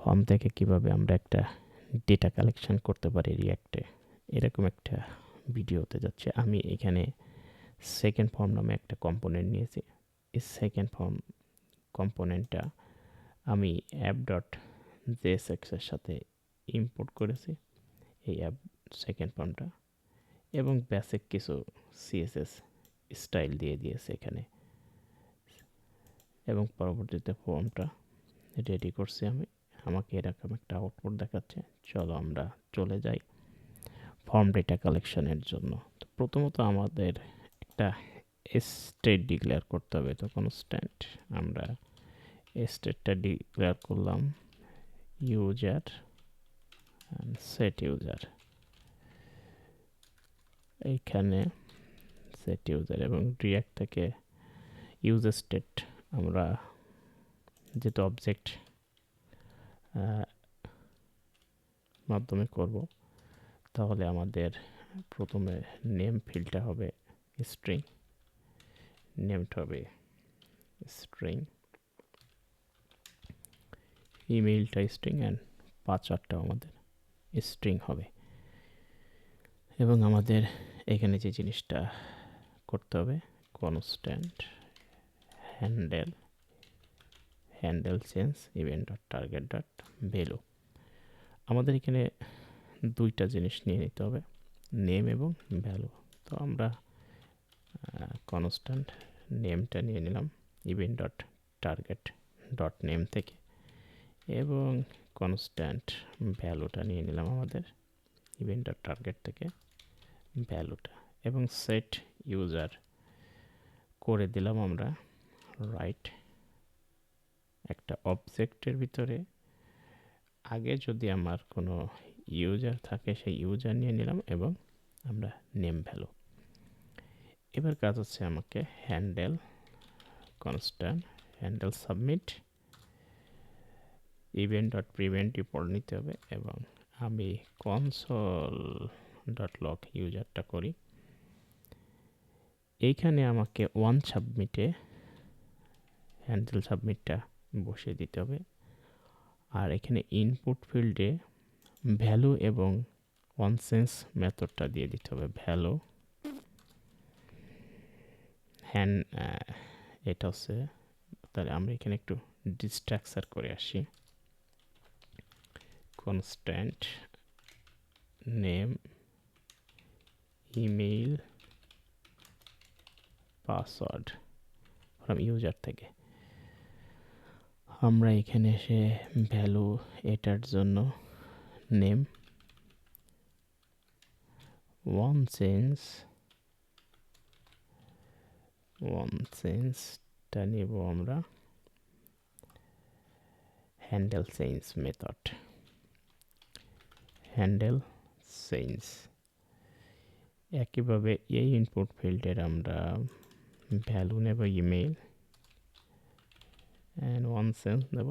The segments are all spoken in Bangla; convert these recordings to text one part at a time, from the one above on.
ফর্ম থেকে কিভাবে আমরা একটা ডেটা কালেকশন করতে পারি রিঅ্যাক্টে, এরকম একটা ভিডিও হতে যাচ্ছে। আমি এখানে সেকেন্ড ফর্ম নামে একটা কম্পোনেন্ট নিয়েছি। এই সেকেন্ড ফর্ম কম্পোনেন্টটা আমি অ্যাপ ডট জেএসএক্স এর সাথে ইম্পোর্ট করেছি, এই অ্যাপ সেকেন্ড ফর্মটা, এবং বেসিক কিছু সিএসএস স্টাইল দিয়ে দিয়েছে এখানে, এবং পরবর্তীতে ফর্মটা রেডি করছি আমি। আমাকে এরকম একটা আউটপুট দেখাচ্ছে। চলো আমরা চলে যাই ফর্ম ডেটা কালেকশনের জন্য। তো প্রথমত আমাদের একটা স্টেট ডিক্লেয়ার করতে হবে। তো কনস্ট্যান্ট আমরা স্টেটটা ডিক্লেয়ার করলাম ইউজার অ্যান্ড সেট ইউজার, এইখানে সেট ইউজার, এবং রিঅ্যাক্ট থেকে ইউজার স্টেট আমরা যেহেতু অবজেক্ট মাধ্যমে করব, তাহলে আমাদের প্রথমে নেম ফিল্ডটা হবে স্ট্রিং, নেমটা হবে স্ট্রিং, ইমেইলটা স্ট্রিং, অ্যান্ড পাসওয়ার্ডটাও আমাদের স্ট্রিং হবে। এবং আমাদের এখানে যে জিনিসটা করতে হবে, constant handle change event dot target dot value. আমাদের এখানে দুইটা জিনিস নিয়ে নিতে হবে, নেম এবং ভ্যালু। তো আমরা কনস্ট্যান্ট নেমটা নিয়ে নিলাম event dot target dot name থেকে, এবং কনস্ট্যান্ট ভ্যালুটা নিয়ে নিলাম আমাদের ইভেন্ট ডট টার্গেট থেকে ভ্যালুটা, এবং সেট ইউজার করে দিলাম আমরা রাইট একটা অবজেক্টের ভিতরে। আগে যদি আমার কোনো ইউজার থাকে সেই ইউজার নিয়ে নিলাম, এবং আমরা নেম ভ্যালু। এবার কাজ হচ্ছে আমাকে handle constant handle submit event dot prevent report নিতে হবে, এবং আমি কনসোল ডট লগ ইউজারটা করি। এইখানে আমাকে ওয়ান সাবমিটে হ্যান্ডেল সাবমিটটা বসিয়ে দিতে হবে, আর এখানে ইনপুট ফিল্ডে ভ্যালু এবং ওয়ান সেন্স মেথডটা দিয়ে দিতে হবে। ভ্যালু এটা হচ্ছে, তাহলে আমরা এখানে একটু ডিস্ট্রাকচার করে আসি। Constant name email password from user থেকে আমরা এখানে এসে ভ্যালু এটার জন্য নেম ওয়ান চেঞ্জটা নেব আমরা handle change method, handle change. একইভাবে এই ইনপুট ফিল্ডের আমরা ভ্যালু নেব ইমেইল, অ্যান্ড ওয়ান চেঞ্জ নেব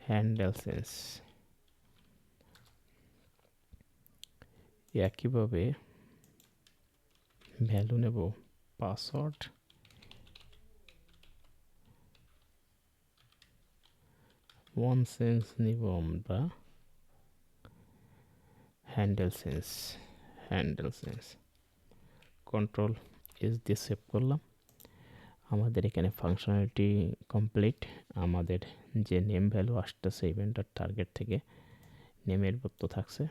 হ্যান্ডেল চেঞ্জ। একইভাবে ভ্যালু নেব পাসওয়ার্ড, ওয়ান চেঞ্জ নিব আমরা হ্যান্ডেল চেঞ্জ। কন্ট্রোল এস দিয়ে সেভ করলাম। আমাদের এখানে ফাংশনালিটি কমপ্লিট। আমাদের যে নেম ভ্যালু আসতেছে ইভেন্টের টার্গেট থেকে, নেমের বক্ত থাকছে,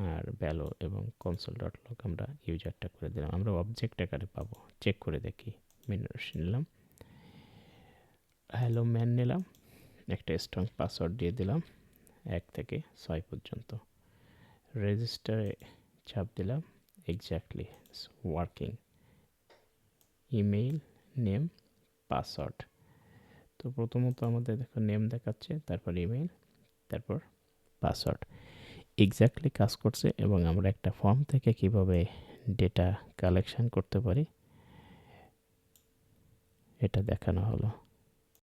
আর ভ্যালু এবং কনসোল ডট লগ আমরা ইউজারটা করে দিলাম। আমরা অবজেক্ট আকারে পাবো, চেক করে দেখি। মেনুস নিলাম, হ্যালো ম্যান নিলাম, একটা স্ট্রং পাসওয়ার্ড দিয়ে দিলাম 1 থেকে 6 পর্যন্ত। রেজিস্টারে চাপ দিলাম, exactly working. Email name password. তো প্রথমত আমাদের দেখো নেম দেখাচ্ছে, তারপর ইমেইল, তারপর পাসওয়ার্ড। এক্স্যাক্টলি কাজ করছে, এবং আমরা একটা ফর্ম থেকে কিভাবে ডেটা কালেকশন করতে পারি এটা দেখানো হলো।